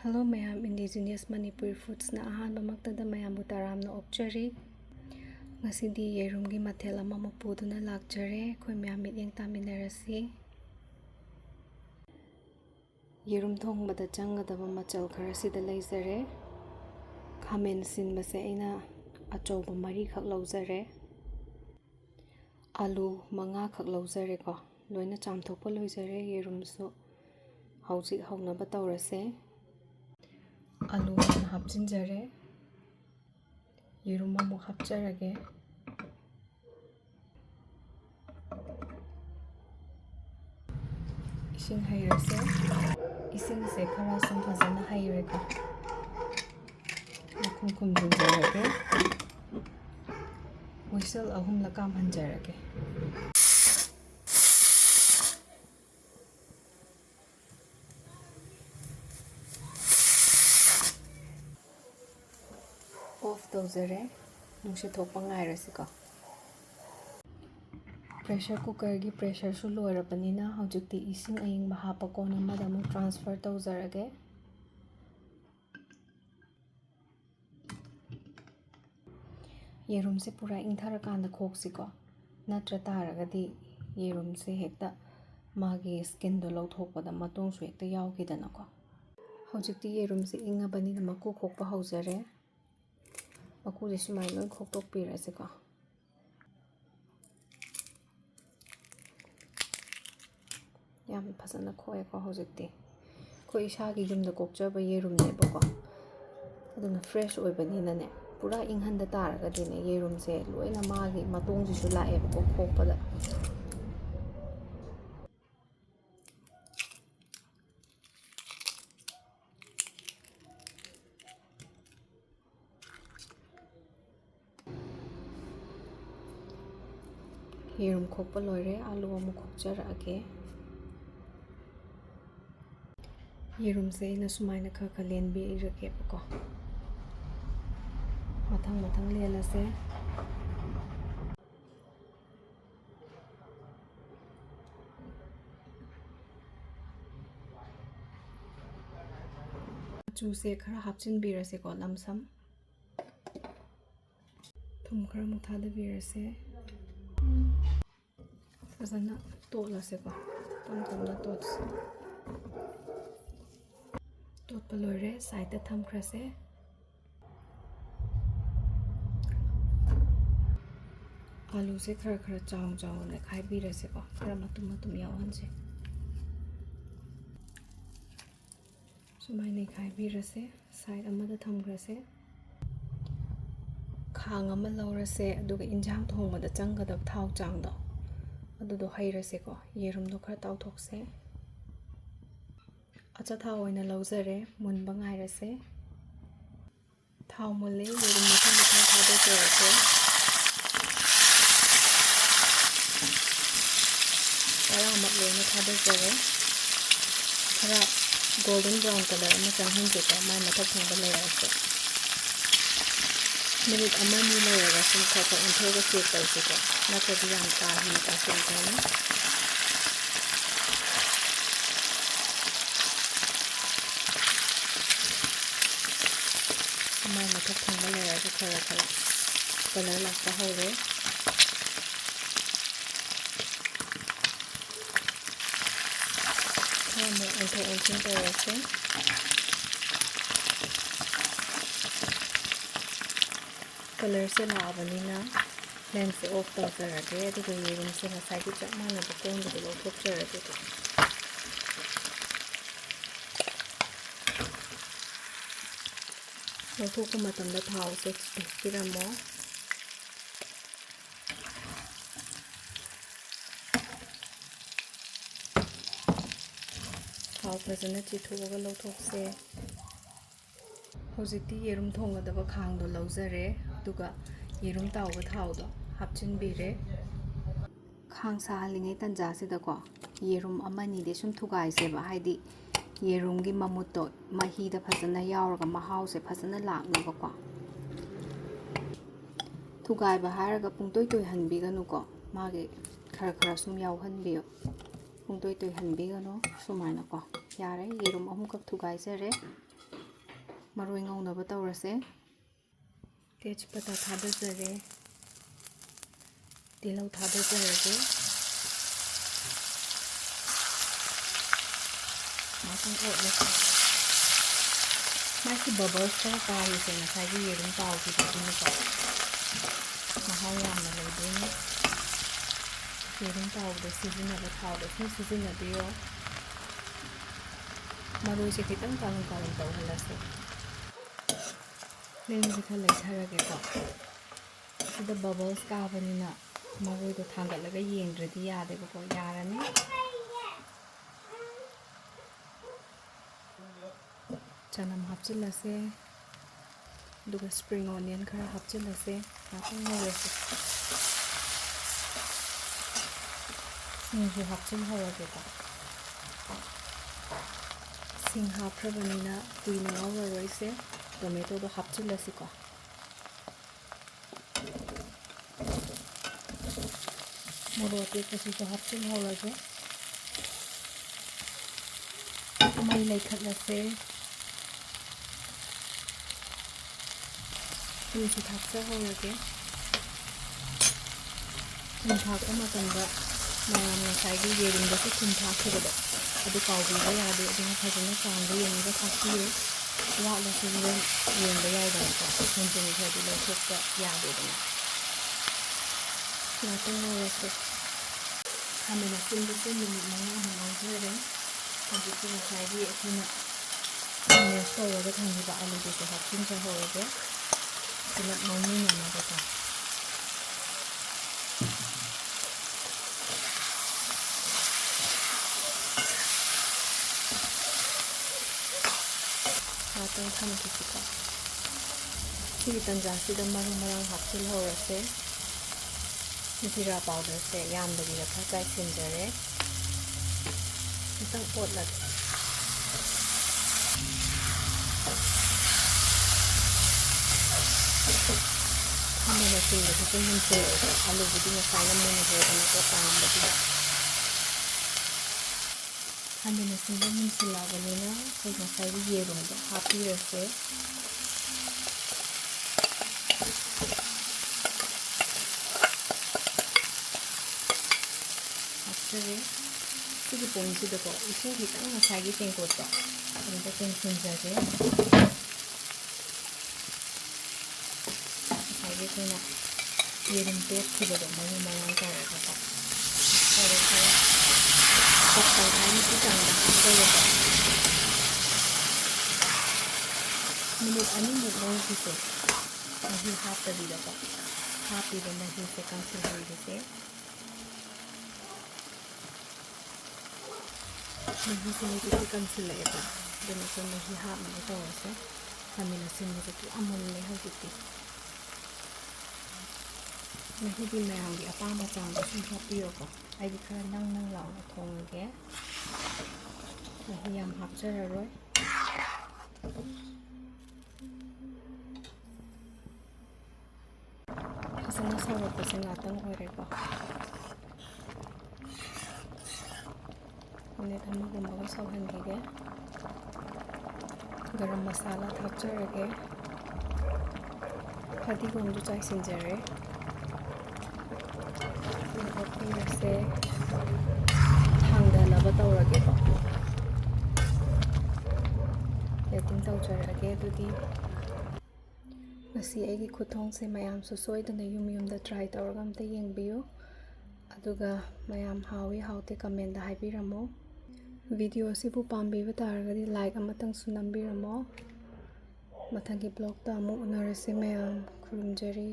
Hello mayam, Indigenous Manipuri foods na ahanba maktada mayambu taramna okchari. Ngasidi yerumgi mathel ama puduna lakjare khoi mayam mityeng taminarasi. Yerum thongbada changadaba machal khara sida leizare. Khamen sinbase aina achouba mari khak lauzare. Alu manga khak lauzare ko loina chamthokpa loizare yerumsu hauji haunaba tawrase. Alu hapchinjare yerum amuk hapjarage ising hairase ising se khara sum phajana haireka makhum khum jinjarage whistle ahum lakam hanjarage off tawjare nungsi thokpa ngairasiko pressure cooker gi pressure su loirabanina hojikti ising aying hapa kon amada mu transfer tawjarage yerum se pura ingthara kanda khoksiko natra taragadi yerum se hekta magi skin do lawthokpada matong su hekta yawkidana ko hojikti yerum se ingabanina maku khokpa haujare maku je sumai loi khoktok pirase ko yam phasana khoe ko hojikti khoi isagi yumda kokjaba yerum nebako aduna fresh oibanina ne pura inghanda taragadi ne yerum se loina magi matong ji su lae ko khokpada yerum khokpa loire alu amu khokjarage yerum se ina sumaina kha lenbi irake ko mathang mathang lelase chu se khara hapchin birase ko lamsam thum khara mu thada birase fazana tolase ko tam tamna tots tot palore side ta tham khrase alu se khara khara chaw chaw ne khai birase ko khara matum yawanse sumai ne khai birase side amada tham khrase khang ama laurase aduga injang thongmada changgadab thau changdo adudo hairase ko yerum do khara taw thokse acha thau oina laujare munba ngairase thau mole yerum mathang thada cherase ara amak loina thada jare khara golden brown color ama changhin je mai mathak thongba leirase minute ama ni leiraga sum kha inthoga check taise ko natra diyan ka hi ka sim kana mai mathak thongba leiraga khara color lakpa hore mo intho inthin taise color se laabanina lens se off tawjarage aduga yerum se ngasai gi chakmana ba kong do lo thokjarage to lo thokpa matamda thau se piramo thau fazana chithoga lo thokse hojikti yerum thongadaba khang do laujare aduga yerum tawba thau do hapchin bire khang sa halingai tanja sida ko yerum amani de sum thugai se ba haidi yerum gi mamut to mahi da phajana yawraga mahau se phajana lakna ba ko thugai ba haraga pungtoi toi hanbi ganu ko mage khara khara sum yaw hanbiyo pungtoi toi hanbi ganu sumaina ko yare yerum amuk thugai jare ꯃꯔꯣꯏ ꯉꯧꯅꯕ ꯇꯧꯔꯁꯦ ꯇꯦꯖꯄꯇꯥ ꯊꯥꯗꯖꯔꯦ ꯇꯤꯜꯍꯧ ꯊꯥꯗꯖꯔꯒꯦ ꯉꯥꯛꯇꯪ ꯑꯣꯠꯂꯁꯦ ꯃꯥꯒꯤ bubbles ꯈꯔ ꯇꯥꯔꯤꯁꯦ ꯉꯁꯥꯏꯒꯤ ꯌꯦꯔꯨꯝ ꯇꯥꯎꯈꯤꯕꯗꯨꯅꯀꯣ ꯃꯍꯥꯎ ꯌꯥꯝꯅ ꯂꯩꯗꯣꯏꯅꯤ ꯌꯦꯔꯨꯝ ꯇꯥꯎꯕꯗ ꯁꯤꯖꯤꯟꯅꯕ ꯊꯥꯎꯗꯣ ꯁꯨꯝ ꯁꯤꯖꯤꯟꯅꯕꯤꯌꯣ ꯃꯔꯣꯏꯁꯦ ꯈꯤꯇꯪ ꯀꯥꯂꯝ ꯇꯧꯍꯜꯂꯁꯦ ꯐ꯭ꯂꯦꯝꯁꯦ ꯈꯔ ꯂꯩꯊꯔꯒꯦꯀꯣ ꯁꯤꯗ ꯕꯕꯜꯁ ꯀꯥꯕꯅꯤꯅ ꯃꯔꯣꯏꯗꯣ ꯊꯥꯡꯒꯠꯂꯒ ꯌꯦꯡꯗ꯭ꯔꯗꯤ ꯌꯥꯗꯦꯕꯀꯣ ꯌꯥꯔꯅꯤ ꯆꯅꯝ ꯍꯥꯞꯆꯤꯜꯂꯁꯦ ꯑꯗꯨꯒ ꯁꯄ꯭ꯔꯤꯡ ꯑꯣꯅꯤꯌꯟ ꯈꯔ ꯍꯥꯞꯆꯤꯜꯂꯁꯦ ꯉꯥꯛꯇꯪ ꯉꯧꯔꯁꯦ ꯁꯤꯡꯁꯨ ꯍꯥꯞꯆꯤꯜꯍꯧꯔꯒꯦꯀꯣ ꯁꯤꯡ ꯍꯥꯞꯈ꯭ꯔꯕꯅꯤꯅ ꯀꯨꯏꯅ ꯉꯧꯔꯔꯣꯏꯁꯦ ꯇꯣꯃꯦꯇꯣꯗꯣ ꯍꯥꯞꯆꯤꯜꯂꯁꯤꯀꯣ ꯃꯣꯔꯣꯛ ꯑꯇꯦꯛꯄꯁꯤꯁꯨ ꯍꯥꯞꯆꯤꯜꯍꯧꯔꯒꯦ ꯃꯩ ꯂꯩꯈꯠꯂꯁꯦ ꯊꯨꯝꯁꯨ ꯊꯥꯛꯆꯍꯧꯔꯒꯦ ꯊꯨꯝ ꯊꯥꯛꯄ ꯃꯇꯝꯗ ꯃꯌꯥꯝ ꯉꯁꯥꯏꯒꯤ ꯌꯦꯔꯨꯝꯗꯁꯨ ꯊꯨꯝ ꯊꯥꯛꯈꯤꯕꯗꯣ ꯑꯗꯨ ꯀꯥꯎꯕꯤꯕ ꯌꯥꯗꯦ ꯑꯗꯨꯅ ꯐꯖꯅ ꯆꯥꯡꯗ ꯌꯦꯡꯉꯒ ꯊꯥꯛꯄꯤꯌꯨ ꯋꯥꯠꯂꯁꯨ ꯍꯣꯔꯦꯟ ꯌꯦꯡꯕ ꯌꯥꯏꯗꯅꯀꯣ ꯍꯦꯟꯖꯤꯟꯈ꯭ꯔꯗꯤ ꯂꯧꯊꯣꯛꯄ ꯌꯥꯗꯦꯗꯅ ꯉꯥꯛꯇꯪ ꯉꯧꯔꯁꯦ ꯈꯥꯃꯦꯟ ꯑꯁꯤꯟꯕꯁꯦ ꯃꯤꯅꯤꯠ 5 ꯉꯧꯖꯔꯦ ꯍꯧꯖꯤꯛꯇꯤ ꯉꯁꯥꯏꯒꯤ ꯑꯩꯈꯣꯏꯅ ꯃꯦꯁ ꯇꯧꯔꯒ ꯊꯝꯈꯤꯕ ꯑꯂꯨꯗꯨꯁꯨ ꯍꯥꯞꯆꯤꯟꯖꯍꯧꯔꯒꯦ ꯄꯨꯂꯞ ꯉꯧꯃꯤꯟꯅꯅꯕꯀꯣ ꯉꯥꯛꯇꯪ ꯊꯝꯈꯤꯁꯤꯀꯣ ꯁꯤꯒꯤ ꯇꯟꯖꯥꯁꯤꯗ ꯃꯔꯨ ꯃꯔꯥꯡ ꯍꯥꯞꯆꯤꯜꯍꯧꯔꯁꯦ ꯖꯤꯔꯥ ꯄꯥꯎꯗꯔꯁꯦ ꯌꯥꯝꯗꯕꯤꯗ ꯈꯔ ꯆꯥꯏꯁꯤꯟꯖꯔꯦ ꯈꯤꯇꯪ ꯑꯣꯠꯂꯒꯦ ꯈꯥꯃꯦꯟ ꯑꯁꯤꯟꯕꯁꯤꯁꯨ ꯃꯨꯟꯁꯤꯜꯂꯛꯑꯦ ꯑꯂꯨꯕꯨꯗꯤ ꯉꯁꯥꯏꯅ ꯃꯨꯟꯈ꯭ꯔꯦꯗꯅꯀꯣ ꯀꯥꯝꯕꯗꯨꯗ ꯈꯥꯃꯦꯟ ꯑꯁꯤꯟꯕ ꯃꯨꯟꯁꯤꯜꯂꯛꯑꯕꯅꯤꯅ ꯑꯩꯈꯣꯏ ꯉꯁꯥꯏꯒꯤ ꯌꯦꯔꯨꯝꯗꯣ ꯍꯥꯞꯄꯤꯔꯁꯦ ꯍꯥꯞꯆꯔꯦ ꯁꯤꯒꯤ ꯄꯣꯏꯟꯁꯤꯗꯀꯣ ꯏꯁꯤꯡ ꯈꯤꯇꯪ ꯉꯁꯥꯏꯒꯤ ꯇꯦꯡꯀꯣꯠꯇꯣ ꯑꯗꯨꯗ ꯇꯦꯡꯁꯤꯟꯖꯒꯦ ꯉꯁꯥꯏꯒꯤ ꯑꯩꯈꯣꯏꯅ ꯌꯦꯔꯨꯝ ꯇꯣꯠꯈꯤꯕꯗꯣ ꯃꯔꯨ ꯃꯔꯥꯡ ꯇꯧꯔꯒꯀꯣ ꯍꯥꯞꯆꯔꯦ ꯈꯔ ꯀꯞ ꯇꯪꯈꯥꯏꯃꯨꯛꯀꯤ ꯆꯥꯡꯗ ꯍꯥꯞꯆꯔꯦꯀꯣ ꯃꯤꯅꯤꯠ 2ꯃꯨꯛ ꯉꯧꯈꯤꯁꯦ ꯃꯍꯤ ꯍꯥꯞꯇꯕꯤꯗꯀꯣ ꯍꯥꯞꯄꯤꯕ ꯃꯍꯤꯁꯦ ꯀꯪꯁꯤꯜꯍꯟꯈꯤꯁꯦ ꯃꯍꯤꯁꯦ ꯍꯧꯖꯤꯛꯇꯤ ꯀꯪꯁꯤꯜꯂꯛꯑꯦꯕ ꯑꯗꯨꯅ ꯑꯩꯈꯣꯏ ꯃꯍꯤ ꯍꯥꯞꯅꯕ ꯇꯧꯔꯁꯦ ꯈꯥꯃꯦꯟ ꯑꯁꯤꯟꯕꯁꯦ ꯄꯨꯔꯥ ꯃꯨꯜꯂꯦ ꯍꯧꯖꯤꯛꯇꯤ ꯃꯍꯤꯗꯤ ꯃꯌꯥꯝꯒꯤ ꯑꯄꯥꯝꯕ ꯆꯥꯡꯗ ꯁꯨꯝ ꯍꯥꯞꯄꯤꯌꯣꯀꯣ ꯑꯩꯗꯤ ꯈꯔ ꯅꯪ ꯂꯥꯎꯅ ꯊꯣꯡꯉꯒꯦ ꯃꯍꯤ ꯌꯥꯝ ꯍꯥꯞꯆꯔꯔꯣꯏ ꯐꯖꯅ ꯁꯧꯔꯛꯄꯁꯦ ꯉꯥꯛꯇꯪ ꯑꯣꯏꯔꯦꯀꯣ ꯃꯤꯅꯤꯠ 1ꯒꯨꯝꯕꯒ ꯁꯧꯍꯟꯈꯤꯒꯦ ꯒꯔꯝ ꯃꯁꯥꯂꯥ ꯊꯥꯛꯆꯔꯒꯦ ꯐꯗꯤꯒꯣꯝꯁꯨ ꯆꯥꯏꯁꯤꯟꯖꯔꯦ ꯑꯣꯠꯄꯤꯔꯁꯦ ꯊꯥꯡꯗꯅꯕ ꯇꯧꯔꯒꯦꯀꯣ ꯄ꯭ꯂꯦꯇꯤꯡ ꯇꯧꯖꯔꯛꯑꯒꯦ ꯑꯗꯨꯗꯤ ꯉꯁꯤ ꯑꯩꯒꯤ ꯈꯨꯊꯣꯡꯁꯦ ꯃꯌꯥꯝꯁꯨ ꯁꯣꯏꯗꯅ ꯌꯨꯝꯗ ꯇ꯭ꯔꯥꯏ ꯇꯧꯔꯒ ꯑꯝꯇ ꯌꯦꯡꯕꯤꯌꯨ ꯑꯗꯨꯒ ꯃꯌꯥꯝ ꯍꯥꯎꯋꯤ ꯍꯥꯎꯇꯦ ꯀꯃꯦꯟꯗ ꯍꯥꯏꯕꯤꯔꯝꯃꯣ ꯚꯤꯗꯤꯑꯣ ꯑꯁꯤꯕꯨ ꯄꯥꯝꯕꯤꯕ ꯇꯥꯔꯒꯗꯤ ꯂꯥꯏꯛ ꯑꯃꯇꯪꯁꯨ ꯅꯝꯕꯤꯔꯝꯃꯣ ꯃꯊꯪꯒꯤ ꯕ꯭ꯂꯣꯛꯇ ꯑꯃꯨꯛ ꯎꯅꯔꯁꯤ ꯃꯌꯥꯝ ꯈꯨꯔꯨꯝꯖꯔꯤ